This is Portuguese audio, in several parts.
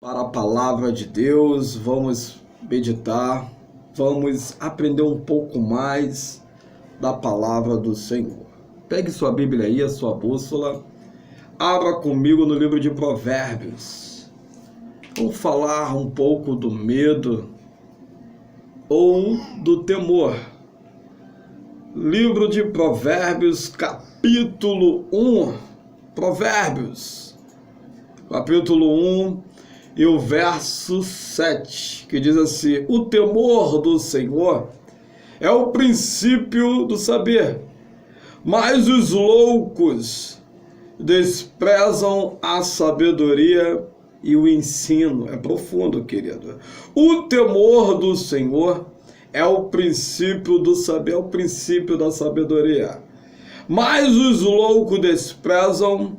Para a palavra de Deus, vamos meditar, vamos aprender um pouco mais da palavra do Senhor. Pegue sua Bíblia aí, a sua bússola, abra comigo no livro de Provérbios. Vamos falar um pouco do medo ou do temor. Livro de Provérbios, capítulo 1. Provérbios, capítulo 1. E o verso 7, que diz assim: o temor do Senhor é o princípio do saber, mas os loucos desprezam a sabedoria e o ensino. É profundo, querido. O temor do Senhor é o princípio do saber, é o princípio da sabedoria. Mas os loucos desprezam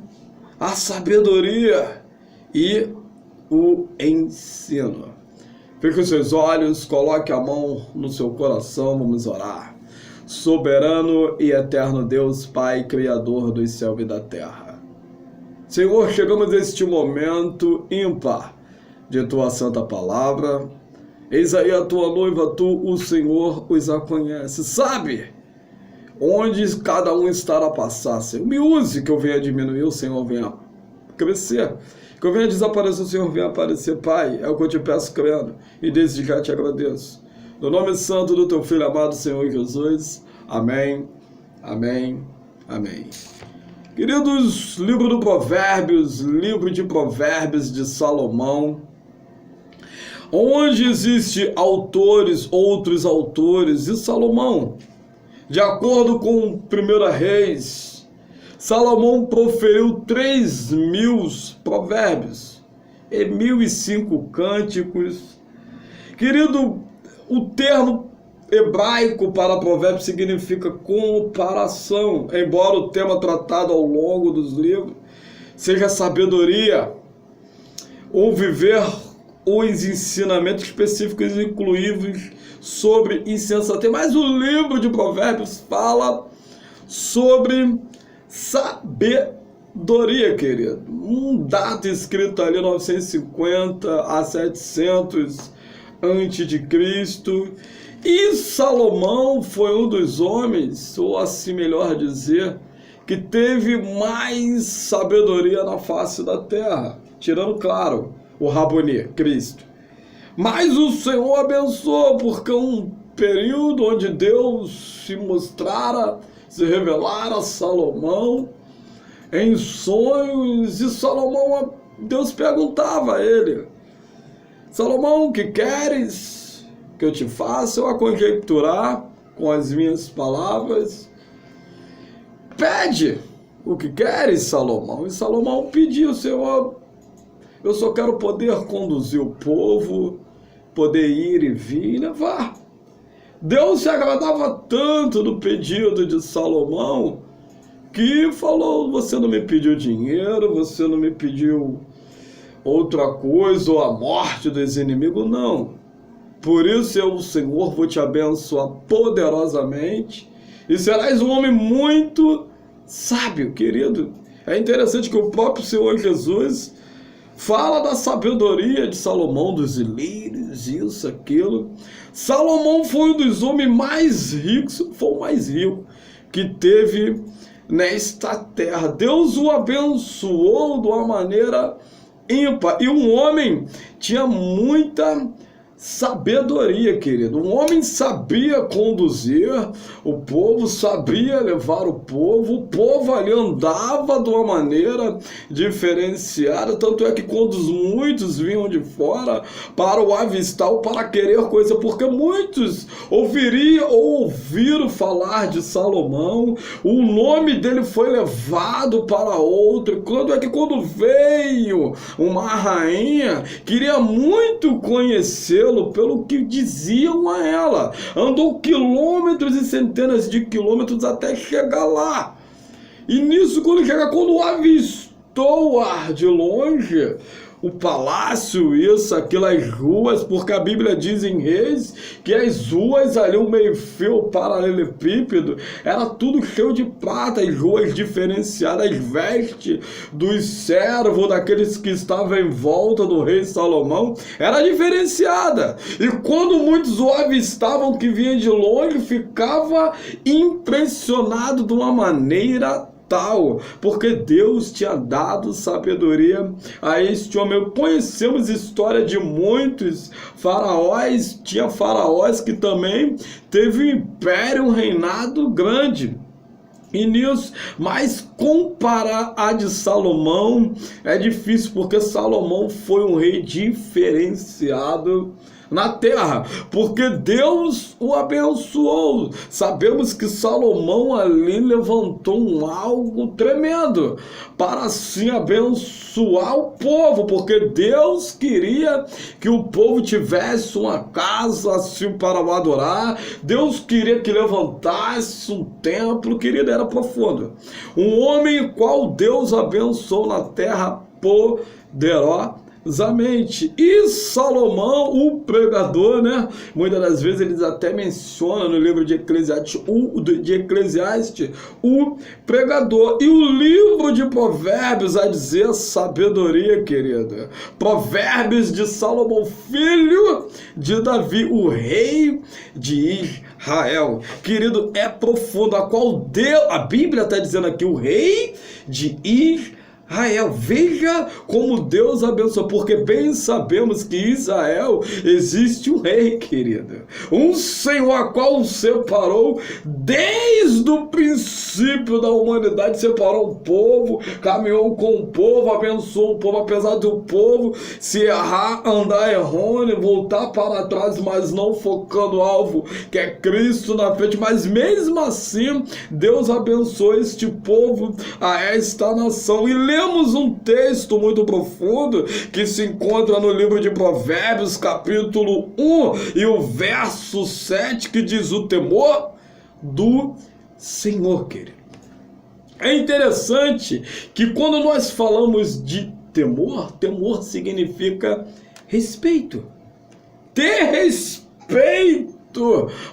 a sabedoria e o ensino. Feche os seus olhos, coloque a mão no seu coração, vamos orar. Soberano e eterno Deus, Pai, Criador dos céus e da terra. Senhor, chegamos a este momento ímpar de Tua santa palavra. Eis aí a Tua noiva, Tu, o Senhor, os a conhece. Sabe onde cada um estará a passar, Senhor. Me use que eu venha diminuir, o Senhor venha crescer. Que eu venha desaparecer, o Senhor venha aparecer, Pai. É o que eu te peço, crendo. E desde já te agradeço. No nome santo do Teu Filho amado, Senhor Jesus. Amém, amém, amém. Queridos, livro do Provérbios, livro de Provérbios de Salomão, onde existem outros autores, e Salomão, de acordo com 1 Reis, Salomão proferiu 3.000 provérbios e 1.005 cânticos. Querido, o termo hebraico para provérbio significa comparação, embora o tema tratado ao longo dos livros seja sabedoria, ou viver os ensinamentos específicos incluídos sobre insensatez. Mas o livro de Provérbios fala sobre sabedoria, querido. Um dado escrito ali 950 a 700 antes de Cristo. E Salomão foi um dos homens, ou assim melhor dizer, que teve mais sabedoria na face da terra, tirando, claro, o Rabboni, Cristo. Mas o Senhor abençoou, porque um período onde Deus se revelara a Salomão em sonhos, e Salomão, Deus perguntava a ele: Salomão, o que queres que eu te faça? Eu a conjecturar com as minhas palavras. Pede o que queres, Salomão. E Salomão pediu: Senhor, eu só quero poder conduzir o povo, poder ir e vir e levar. Deus se agradava tanto do pedido de Salomão que falou: você não me pediu dinheiro, você não me pediu outra coisa, ou a morte dos inimigos, não. Por isso eu, o Senhor, vou te abençoar poderosamente e serás um homem muito sábio, querido. É interessante que o próprio Senhor Jesus fala da sabedoria de Salomão, dos lírios, isso, aquilo. Salomão foi um dos homens mais ricos, foi o mais rico que teve nesta terra. Deus o abençoou de uma maneira ímpar. E um homem tinha muita sabedoria, querido. Um homem sabia conduzir o povo, sabia levar o povo ali andava de uma maneira diferenciada, tanto é que quando muitos vinham de fora para o avistar ou para querer coisa, porque muitos ouviram falar de Salomão, o nome dele foi levado para outro, quando veio uma rainha, queria muito conhecer pelo que diziam a ela. Andou quilômetros e centenas de quilômetros até chegar lá. E nisso, quando avistou-a de longe, o palácio, isso, aquilo, as ruas, porque a Bíblia diz em Reis que as ruas ali, o meio-fio, o paralelepípedo, era tudo cheio de prata, as ruas diferenciadas, as vestes dos servos, daqueles que estavam em volta do rei Salomão, era diferenciada. E quando muitos o avistavam que vinha de longe, ficava impressionado de uma maneira tal, porque Deus tinha dado sabedoria a este homem. Conhecemos história de muitos faraós, tinha faraós que também teve um império, um reinado grande. E nisso, mas comparar a de Salomão é difícil, porque Salomão foi um rei diferenciado na terra, porque Deus o abençoou. Sabemos que Salomão ali levantou algo tremendo para assim abençoar o povo, porque Deus queria que o povo tivesse uma casa assim para o adorar. Deus queria que levantasse um templo, querido, era profundo. Um homem qual Deus abençoou na terra poderosamente. E Salomão, o pregador, né? Muitas das vezes eles até mencionam no livro de Eclesiastes, o pregador. E o livro de Provérbios a dizer sabedoria, querida. Provérbios de Salomão, filho de Davi, o rei de Israel. Querido, é profundo, a qual Deus, a Bíblia está dizendo aqui, o rei de Israel. Veja como Deus abençoou, porque bem sabemos que em Israel existe um rei, querido, um Senhor a qual separou desde o princípio da humanidade, separou o povo, caminhou com o povo, abençoou o povo, apesar do povo se errar, andar errôneo, voltar para trás, mas não focando o alvo, que é Cristo na frente. Mas mesmo assim, Deus abençoou este povo, a esta nação. E lemos um texto muito profundo que se encontra no livro de Provérbios, capítulo 1 e o verso 7, que diz: o temor do Senhor, querido. É interessante que quando nós falamos de temor, temor significa respeito. Ter respeito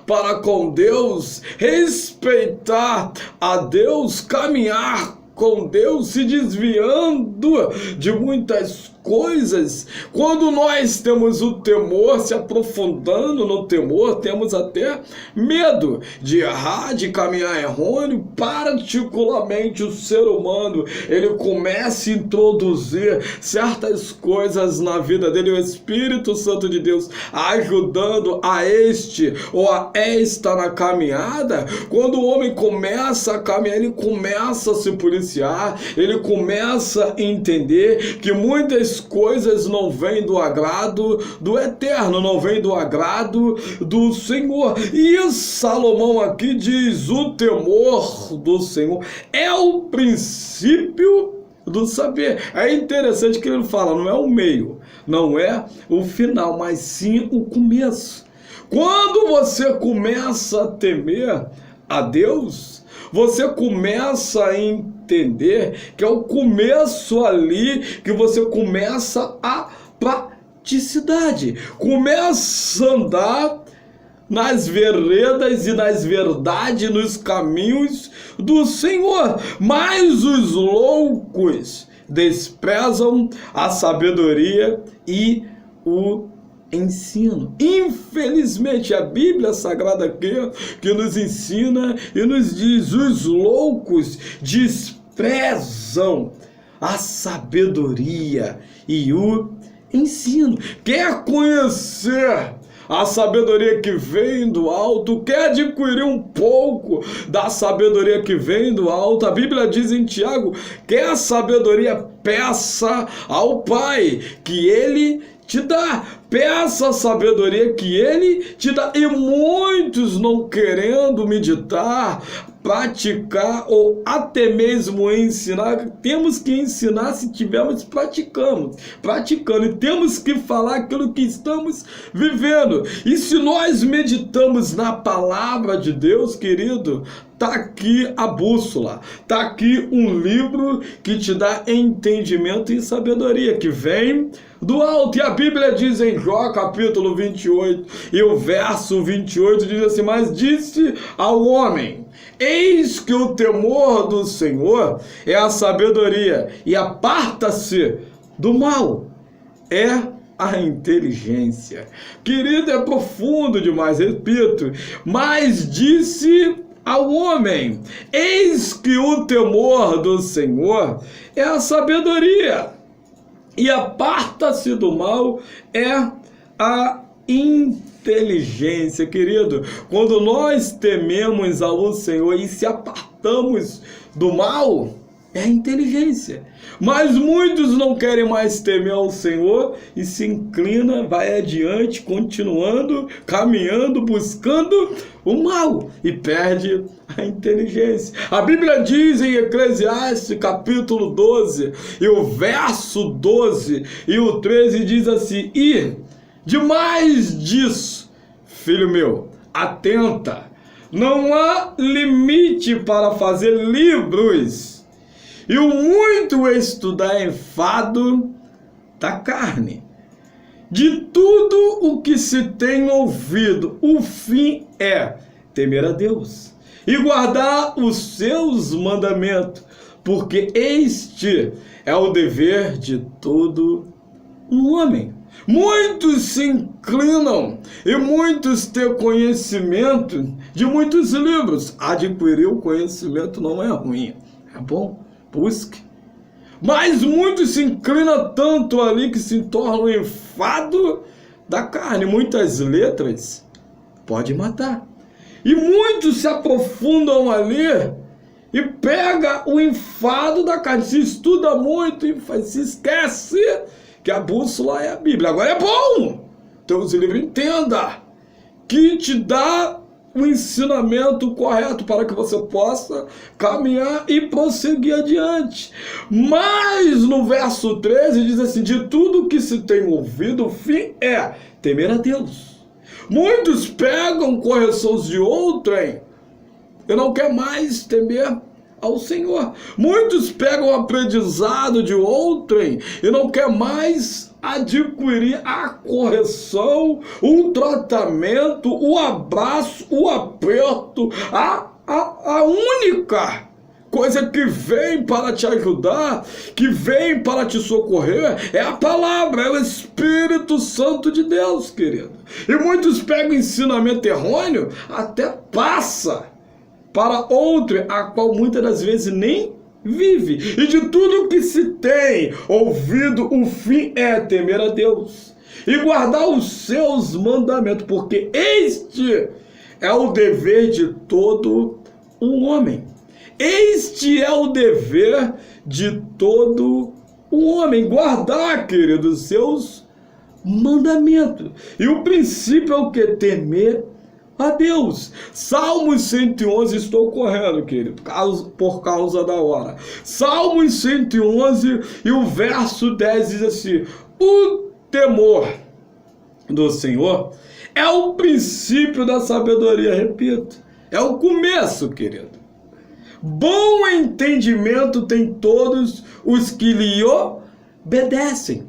para com Deus, respeitar a Deus, caminhar com Deus, se desviando de muitas coisas. Quando nós temos o temor, se aprofundando no temor, temos até medo de errar, de caminhar errôneo. Particularmente o ser humano, ele começa a introduzir certas coisas na vida dele, o Espírito Santo de Deus ajudando a este ou a esta na caminhada. Quando o homem começa a caminhar, ele começa a se policiar, ele começa a entender que muitas coisas não vêm do agrado do Eterno, não vêm do agrado do Senhor. E Salomão aqui diz: o temor do Senhor é o princípio do saber. É interessante que ele fala, não é o meio, não é o final, mas sim o começo. Quando você começa a temer a Deus, você começa a entender que é o começo ali que você começa a praticidade, começa a andar nas veredas e nas verdades, nos caminhos do Senhor. Mas os loucos desprezam a sabedoria e o ensino. Infelizmente, a Bíblia Sagrada aqui que nos ensina e nos diz: os loucos desprezam a sabedoria e o ensino. Quer conhecer a sabedoria que vem do alto, quer adquirir um pouco da sabedoria que vem do alto? A Bíblia diz em Tiago: quer a sabedoria, peça ao Pai, que Ele te dá. Peça a sabedoria que Ele te dá. E muitos, não querendo meditar, praticar ou até mesmo ensinar. Temos que ensinar se estivermos praticando, e temos que falar aquilo que estamos vivendo. E se nós meditamos na palavra de Deus, querido, tá aqui a bússola, tá aqui um livro que te dá entendimento e sabedoria, que vem do alto. E a Bíblia diz em Jó, capítulo 28, e o verso 28 diz assim: mas disse ao homem, eis que o temor do Senhor é a sabedoria, e aparta-se do mal é a inteligência. Querido, é profundo demais, repito, mas disse ao homem, eis que o temor do Senhor é a sabedoria, e aparta-se do mal é a inteligência. Querido, quando nós tememos ao Senhor e se apartamos do mal, é a inteligência. Mas muitos não querem mais temer ao Senhor e se inclina, vai adiante, continuando, caminhando, buscando o mal e perde a inteligência. A Bíblia diz em Eclesiastes capítulo 12 e o verso 12 e o 13 diz assim: e demais disso, filho meu, atenta, não há limite para fazer livros, e o muito estudar é enfado da carne. De tudo o que se tem ouvido, o fim é temer a Deus e guardar os seus mandamentos, porque este é o dever de todo um homem. Muitos se inclinam e muitos têm conhecimento de muitos livros. Adquirir o conhecimento não é ruim, é bom. Busque. Mas muitos se inclinam tanto ali que se tornam enfado da carne. Muitas letras pode matar. E muitos se aprofundam ali e pega o enfado da carne. Se estuda muito e se esquece que a bússola é a Bíblia. Agora é bom ter os livros, entenda, que te dá o ensinamento correto para que você possa caminhar e prosseguir adiante. Mas no verso 13 diz assim: de tudo que se tem ouvido, o fim é temer a Deus. Muitos pegam correções de outrem e não quer mais temer ao Senhor. Muitos pegam o aprendizado de outrem e não quer mais adquirir a correção, o tratamento, o abraço, o aperto, a única coisa que vem para te ajudar, que vem para te socorrer, é a palavra, é o Espírito Santo de Deus, querido. E muitos pegam ensinamento errôneo, até passa para outro, a qual muitas das vezes nem vive. E de tudo que se tem ouvido, o fim é temer a Deus e guardar os seus mandamentos, porque este é o dever de todo um homem. Este é o dever de todo um homem, guardar, querido, os seus mandamentos. E o princípio é o que? Temer a Deus. Salmos 111, estou correndo, querido, por causa da hora. Salmos 111 e o verso 10 diz assim: o temor do Senhor é o princípio da sabedoria. Repito, é o começo, querido. Bom entendimento tem todos os que lhe obedecem.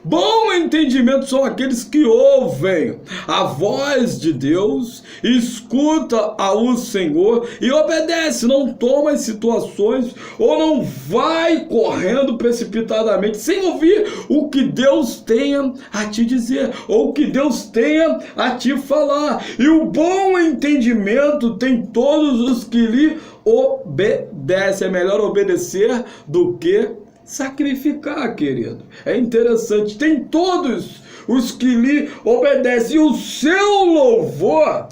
Bom entendimento são aqueles que ouvem a voz de Deus, escuta ao Senhor e obedece, não toma as situações ou não vai correndo precipitadamente sem ouvir o que Deus tenha a te dizer ou o que Deus tenha a te falar. E o bom entendimento tem todos os que lhe obedecem. É melhor obedecer do que sacrificar, querido. É interessante, tem todos os que lhe obedecem, e o seu louvor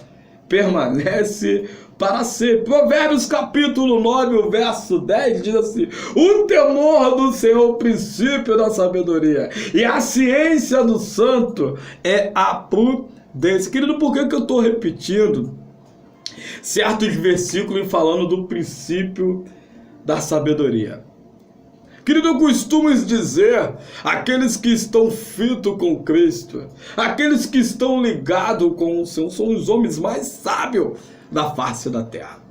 permanece para sempre. Provérbios capítulo 9, o verso 10 diz assim: o temor do Senhor é o princípio da sabedoria, e a ciência do santo é a prudência. Querido, por que eu estou repetindo certos versículos falando do princípio da sabedoria. Querido, eu costumo dizer, aqueles que estão fitos com Cristo, aqueles que estão ligados com o Senhor, são os homens mais sábios da face da terra.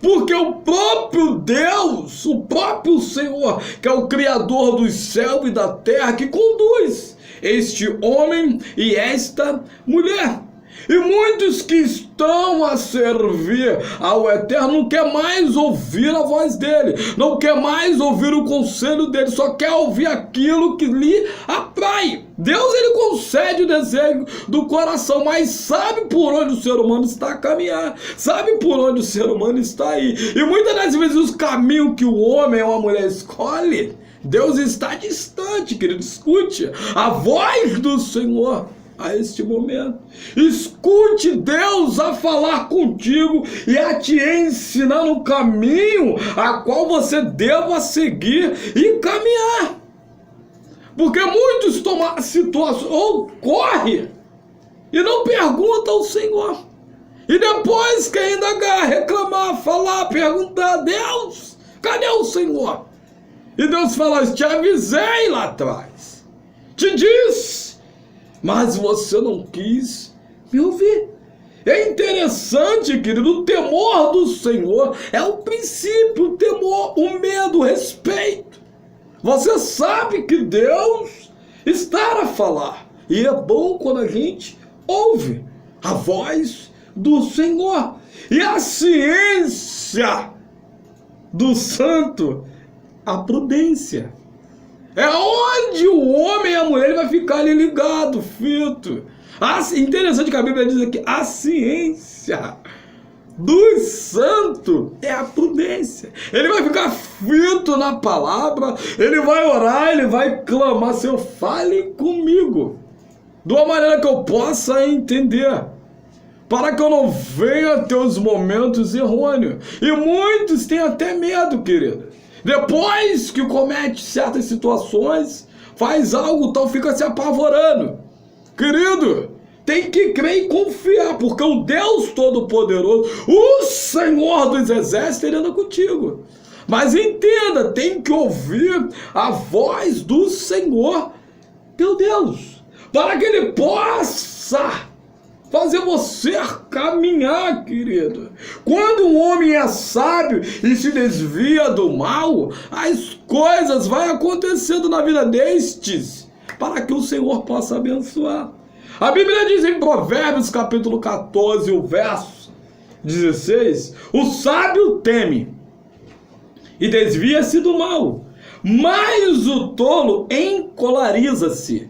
Porque o próprio Deus, o próprio Senhor, que é o Criador dos céus e da terra, que conduz este homem e esta mulher. E muitos que estão a servir ao Eterno não quer mais ouvir a voz dele, não quer mais ouvir o conselho dele, só quer ouvir aquilo que lhe aprai. Deus, ele concede o desejo do coração, mas sabe por onde o ser humano está a caminhar, sabe por onde o ser humano está aí. E muitas das vezes os caminhos que o homem ou a mulher escolhe, Deus está distante, querido. Escute a voz do Senhor a este momento. Escute Deus a falar contigo e a te ensinar no caminho a qual você deva seguir e caminhar. Porque muitos tomam situações ou correm e não perguntam ao Senhor. E depois que ainda reclamar, falar, perguntar, Deus, cadê o Senhor? E Deus fala, te avisei lá atrás, te disse, mas você não quis me ouvir. É interessante, querido, o temor do Senhor é o princípio, o temor, o medo, o respeito. Você sabe que Deus está a falar. E é bom quando a gente ouve a voz do Senhor. E a ciência do santo, a prudência. É onde o homem e a mulher vai ficar ali ligado, fito. Interessante que a Bíblia diz aqui, a ciência do santo é a prudência. Ele vai ficar fito na palavra, ele vai orar, ele vai clamar, Senhor, fale comigo, de uma maneira que eu possa entender, para que eu não venha ter os momentos errôneos. E muitos têm até medo, querido. Depois que comete certas situações, faz algo tal, fica se apavorando. Querido, tem que crer e confiar, porque o Deus Todo-Poderoso, o Senhor dos Exércitos, ele anda contigo. Mas entenda, tem que ouvir a voz do Senhor, teu Deus, para que ele possa fazer você caminhar, querido. Quando um homem é sábio e se desvia do mal, as coisas vão acontecendo na vida destes, para que o Senhor possa abençoar. A Bíblia diz em Provérbios capítulo 14, o verso 16, o sábio teme e desvia-se do mal, mas o tolo encolariza-se,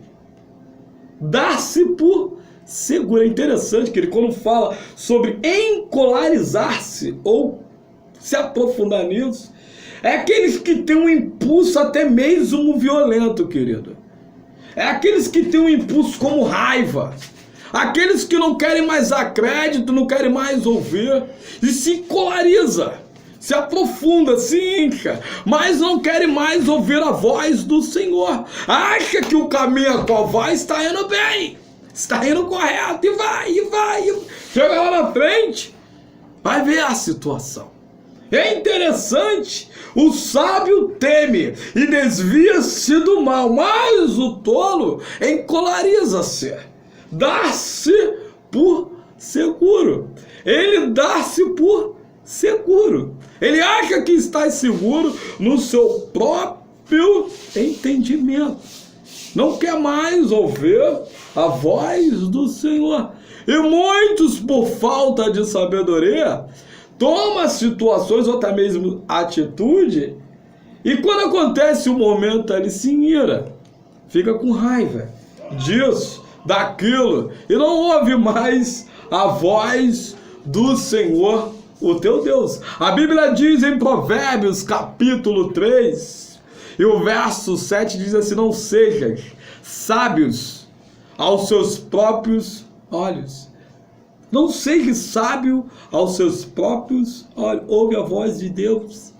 dá-se por seguro. É interessante que ele, quando fala sobre encolarizar-se ou se aprofundar nisso, é aqueles que têm um impulso até mesmo violento, querido. É aqueles que têm um impulso como raiva, aqueles que não querem mais dar crédito, não querem mais ouvir, e se encolariza, se aprofunda, se incha, mas não querem mais ouvir a voz do Senhor. Acha que o caminho a qual vai está indo bem, está indo correto, e vai. Chega lá na frente, vai ver a situação. É interessante, o sábio teme e desvia-se do mal, mas o tolo encolariza-se, dá-se por seguro. Ele dá-se por seguro. Ele acha que está seguro no seu próprio entendimento. Não quer mais ouvir a voz do Senhor. E muitos, por falta de sabedoria, toma situações ou até mesmo atitude, e quando acontece o momento ele se ira, fica com raiva disso, daquilo, e não ouve mais a voz do Senhor, o teu Deus. A Bíblia diz em Provérbios capítulo 3 e o verso 7 diz assim: não sejam sábios aos seus próprios olhos. Não seja sábio aos seus próprios olhos. Ouve a voz de Deus.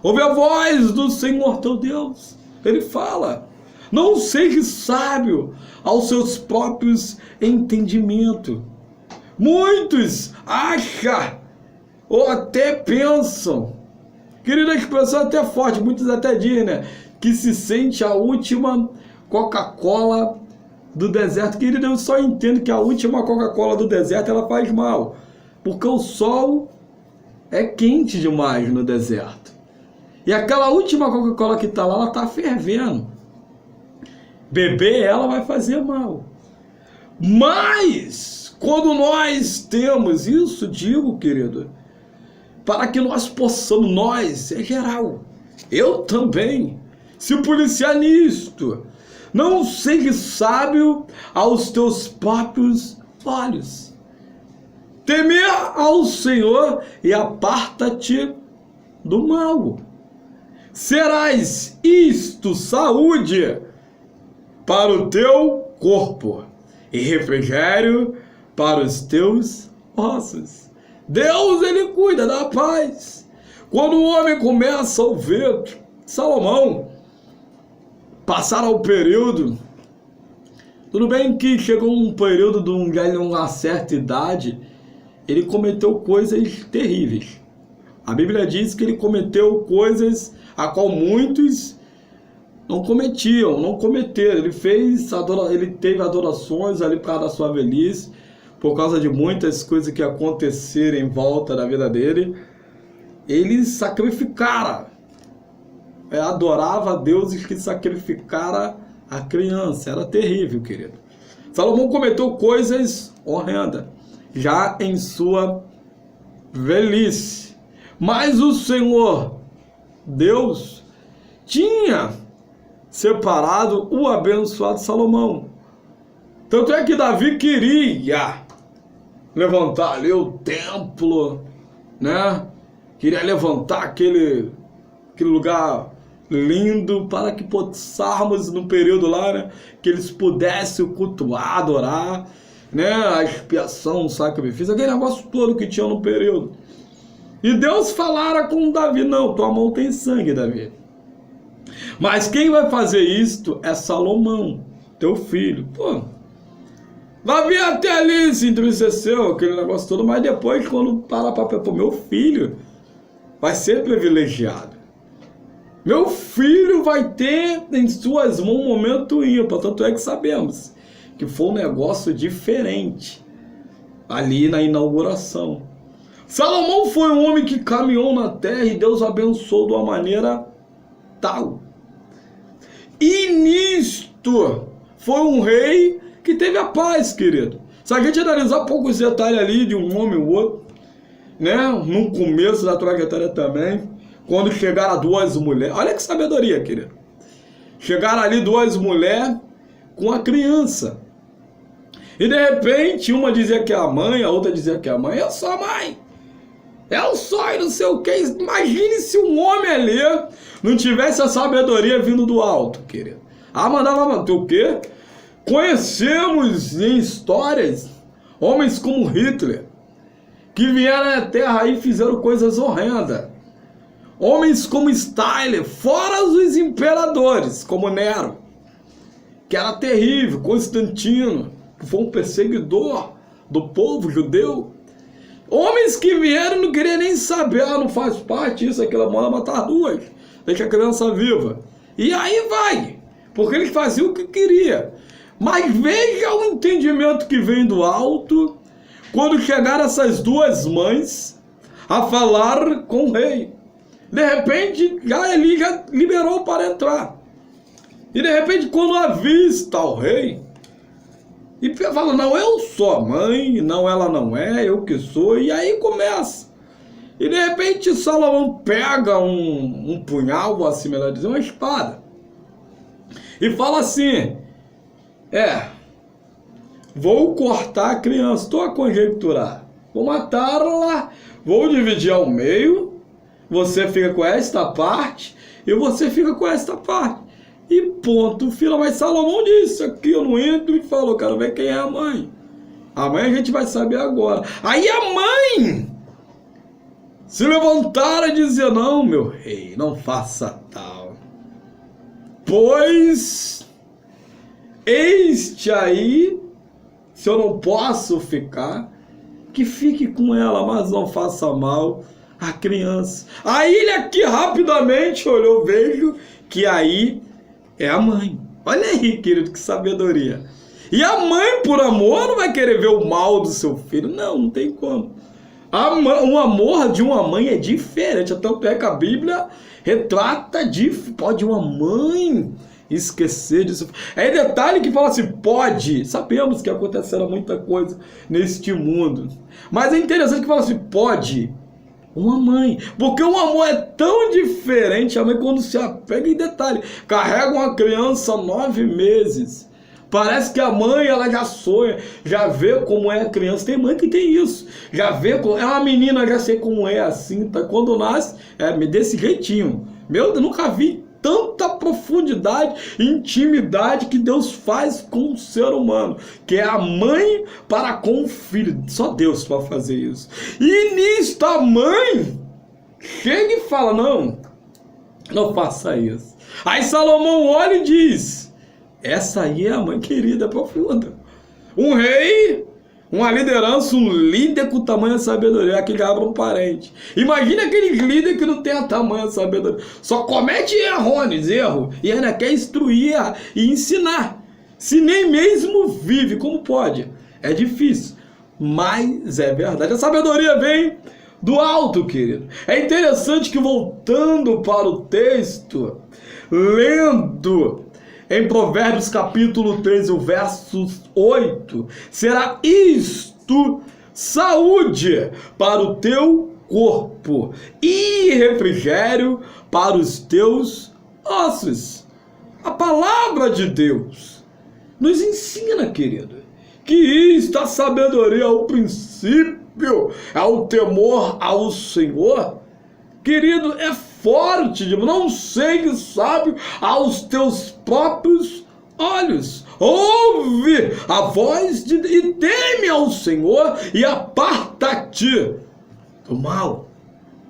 Ouve a voz do Senhor teu Deus. Ele fala: não seja sábio aos seus próprios entendimentos. Muitos acham ou até pensam, querida, expressão até forte, muitos até dizem, né, que se sente a última Coca-Cola do deserto. Querida, eu só entendo que a última Coca-Cola do deserto ela faz mal, porque o sol é quente demais no deserto. E aquela última Coca-Cola que está lá, ela está fervendo. Beber ela vai fazer mal. Mas, quando nós temos isso, digo, querido, para que nós possamos, nós, é geral, eu também, se policiar nisto, não seja sábio aos teus próprios olhos. Temer ao Senhor e aparta-te do mal. Serás isto saúde para o teu corpo e refrigério para os teus ossos. Deus, ele cuida da paz. Quando o homem começa a ouvir Salomão passar ao período, tudo bem que chegou um período de uma certa idade, ele cometeu coisas terríveis. A Bíblia diz que ele cometeu coisas a qual muitos não cometeram. Ele teve adorações ali por causa da sua velhice, por causa de muitas coisas que aconteceram em volta da vida dele. Ele sacrificara, adorava a deuses que sacrificara a criança. Era terrível, querido. Salomão cometeu coisas horrendas, já em sua velhice. Mas o Senhor, Deus, tinha separado o abençoado Salomão. Tanto é que Davi queria levantar ali o templo, né? Queria levantar aquele lugar lindo para que possamos no período lá, né? Que eles pudessem cultuar, adorar, né? A expiação, o sacrifício, aquele negócio todo que tinha no período. E Deus falara com Davi: não, tua mão tem sangue, Davi. Mas quem vai fazer isto é Salomão, teu filho. Pô, Davi até ali se entristeceu, aquele negócio todo, mas depois, quando para para pôr, meu filho vai ser privilegiado. Meu filho vai ter em suas mãos um momento ímpar. Tanto é que sabemos que foi um negócio diferente ali na inauguração. Salomão foi um homem que caminhou na terra e Deus abençoou de uma maneira tal. E nisto foi um rei que teve a paz, querido. Se a gente analisar poucos detalhes ali de um homem ou outro, né? No começo da trajetória também, quando chegaram duas mulheres, olha que sabedoria, querido. Chegaram ali duas mulheres com a criança. E de repente, uma dizia que é a mãe, a outra dizia que é a mãe. Eu sou a mãe. Eu sou e não sei o que. Imagine se um homem ali não tivesse a sabedoria vindo do alto, querido. Mandava o quê? Conhecemos em histórias homens como Hitler, que vieram à terra e fizeram coisas horrendas. Homens como Stalin, fora os imperadores, como Nero, que era terrível, Constantino, que foi um perseguidor do povo judeu. Homens que vieram e não queriam nem saber, não faz parte isso, aquilo, manda matar duas, deixa a criança viva. E aí vai, porque eles faziam o que queria. Mas veja o entendimento que vem do alto, quando chegaram essas duas mães a falar com o rei. De repente, ele já liberou para entrar. E de repente, quando avista o rei, e fala: não, eu sou a mãe, não, ela não é, eu que sou. E aí começa. E de repente, Salomão pega um punhal, assim melhor dizer, uma espada, e fala assim: vou cortar a criança, estou a conjecturar, vou matá-la, vou dividir ao meio, você fica com esta parte e você fica com esta parte. E ponto, filho. Mas Salomão disse: aqui eu não entro, e falou: quero ver quem é a mãe. A mãe a gente vai saber agora. Aí a mãe se levantaram e dizer: não, meu rei, não faça tal, pois este aí, se eu não posso ficar, que fique com ela, mas não faça mal à criança. Aí ele aqui rapidamente olhou, vejo que aí é a mãe. Olha aí, querido, que sabedoria. E a mãe, por amor, não vai querer ver o mal do seu filho. Não, não tem como. O amor de uma mãe é diferente. Tanto é que a Bíblia retrata pode uma mãe esquecer disso. É detalhe que fala assim, pode. Sabemos que acontecerá muita coisa neste mundo. Mas é interessante que fala assim, pode uma mãe. Porque o amor é tão diferente. A mãe, quando se apega, em detalhe, carrega uma criança 9 meses. Parece que a mãe, ela já sonha, já vê como é a criança. Tem mãe que tem isso. Já vê como é uma menina, já sei como é assim. Tá? Quando nasce, desse jeitinho. Meu Deus, nunca vi tanta profundidade, intimidade que Deus faz com o ser humano, que é a mãe para com o filho. Só Deus para fazer isso. E nisto a mãe chega e fala, não faça isso. Aí Salomão olha e diz, essa aí é a mãe querida, profunda. Um rei, uma liderança, um líder com tamanha sabedoria, que abre um parente. Imagina aquele líder que não tem a tamanha sabedoria, só comete erro, e ainda quer instruir e ensinar. Se nem mesmo vive, como pode? É difícil, mas é verdade. A sabedoria vem do alto, querido. É interessante que, voltando para o texto, lendo em Provérbios capítulo 13, o verso 8, será isto saúde para o teu corpo e refrigério para os teus ossos. A palavra de Deus nos ensina, querido, que isto, a sabedoria, o princípio, é o temor ao Senhor. Querido, é forte, não segue sábio aos teus próprios olhos. Ouve a voz e teme ao Senhor e aparta-te do mal.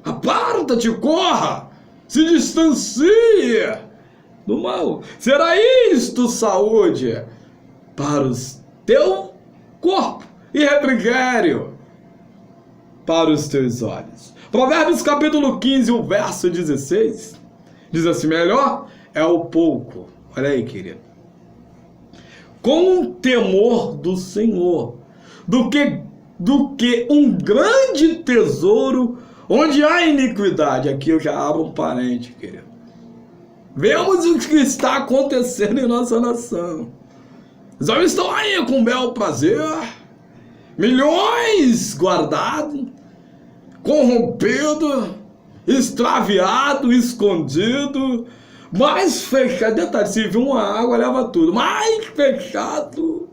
Aparta-te, corra, se distancie do mal. Será isto saúde para o teu corpo e refrigério para os teus olhos. Provérbios capítulo 15, o verso 16, diz assim, melhor é o pouco, olha aí, querido, com o temor do Senhor, do que um grande tesouro onde há iniquidade. Aqui eu já abro um parente, querido. Vemos o que está acontecendo em nossa nação. Os homens estão aí com bel prazer, milhões guardados, corrompido, extraviado, escondido, mais fechado. Detalhe, se vir uma água, leva tudo. Mais fechado.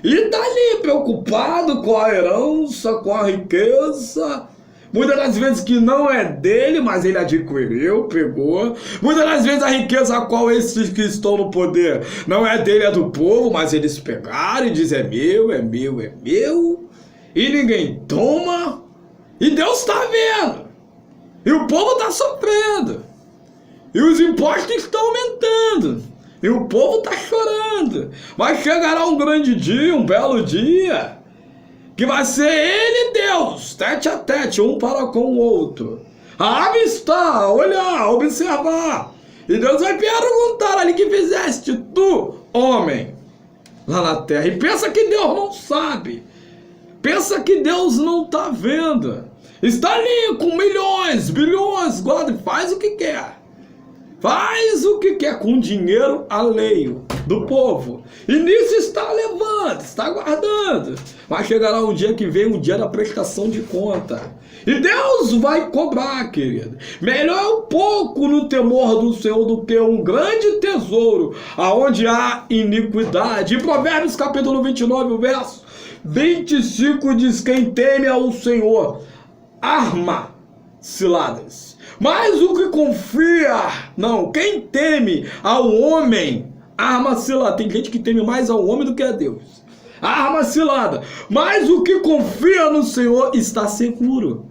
E tá ali preocupado com a herança, com a riqueza. Muitas das vezes que não é dele, mas ele adquiriu, pegou. Muitas das vezes a riqueza a qual esses que estão no poder não é dele, é do povo, mas eles pegaram e dizem, é meu, é meu, é meu. E ninguém toma. E Deus está vendo. E o povo está sofrendo. E os impostos estão aumentando. E o povo está chorando. Mas chegará um grande dia, um belo dia, que vai ser ele e Deus, tete a tete, um para com o outro. A avistar, olhar, observar. E Deus vai perguntar ali, que fizeste tu, homem, lá na terra. E pensa que Deus não sabe. Pensa que Deus não está vendo. Está ali com milhões, bilhões, guarda, faz o que quer. Faz o que quer com dinheiro alheio do povo. E nisso está levando, está guardando. Mas chegará um dia que vem o dia da prestação de conta. E Deus vai cobrar, querido. Melhor um pouco no temor do Senhor do que um grande tesouro, aonde há iniquidade. Em Provérbios capítulo 29, o verso 25 diz, quem teme ao Senhor arma ciladas, mas o que confia, quem teme ao homem arma cilada. Tem gente que teme mais ao homem do que a Deus. Arma cilada, mas o que confia no Senhor está seguro.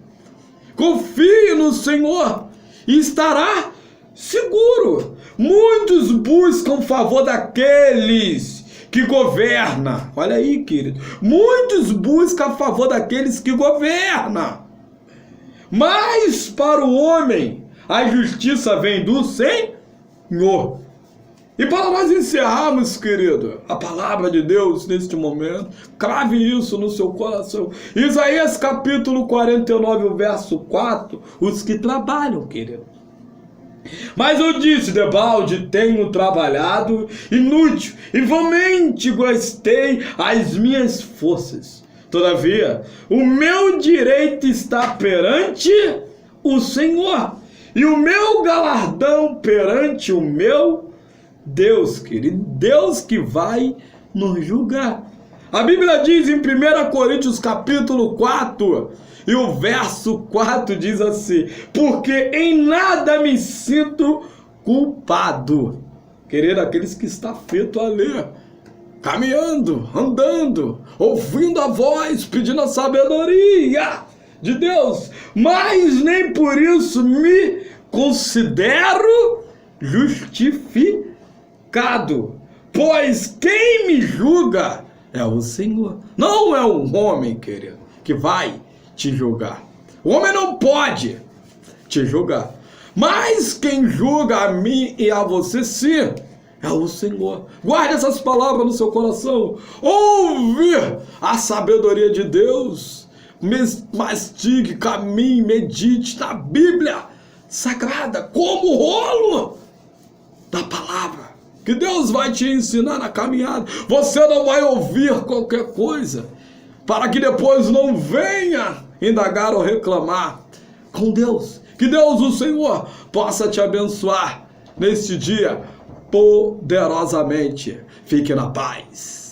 Confie no Senhor e estará seguro. Muitos buscam o favor daqueles que governa. Olha aí, querido. Muitos buscam a favor daqueles que governam. Mas para o homem, a justiça vem do Senhor. E para nós encerrarmos, querido, a palavra de Deus neste momento, crave isso no seu coração. Isaías capítulo 49, o verso 4, os que trabalham, querido. Mas eu disse, debalde tenho trabalhado inútil, e vãmente gastei as minhas forças. Todavia, o meu direito está perante o Senhor, e o meu galardão perante o meu Deus, querido, Deus que vai nos julgar. A Bíblia diz em 1 Coríntios capítulo 4, e o verso 4 diz assim: porque em nada me sinto culpado. Querido, aqueles que está feito a ler, caminhando, andando, ouvindo a voz, pedindo a sabedoria de Deus, mas nem por isso me considero justificado. Pois quem me julga é o Senhor. Não é o homem, querido, que vai te julgar. O homem não pode te julgar. Mas quem julga a mim e a você, sim, é o Senhor. Guarde essas palavras no seu coração. Ouve a sabedoria de Deus. Mastigue, caminhe, medite na Bíblia Sagrada como rolo da palavra que Deus vai te ensinar na caminhada. Você não vai ouvir qualquer coisa, para que depois não venha indagar ou reclamar com Deus. Que Deus, o Senhor, possa te abençoar neste dia poderosamente. Fique na paz.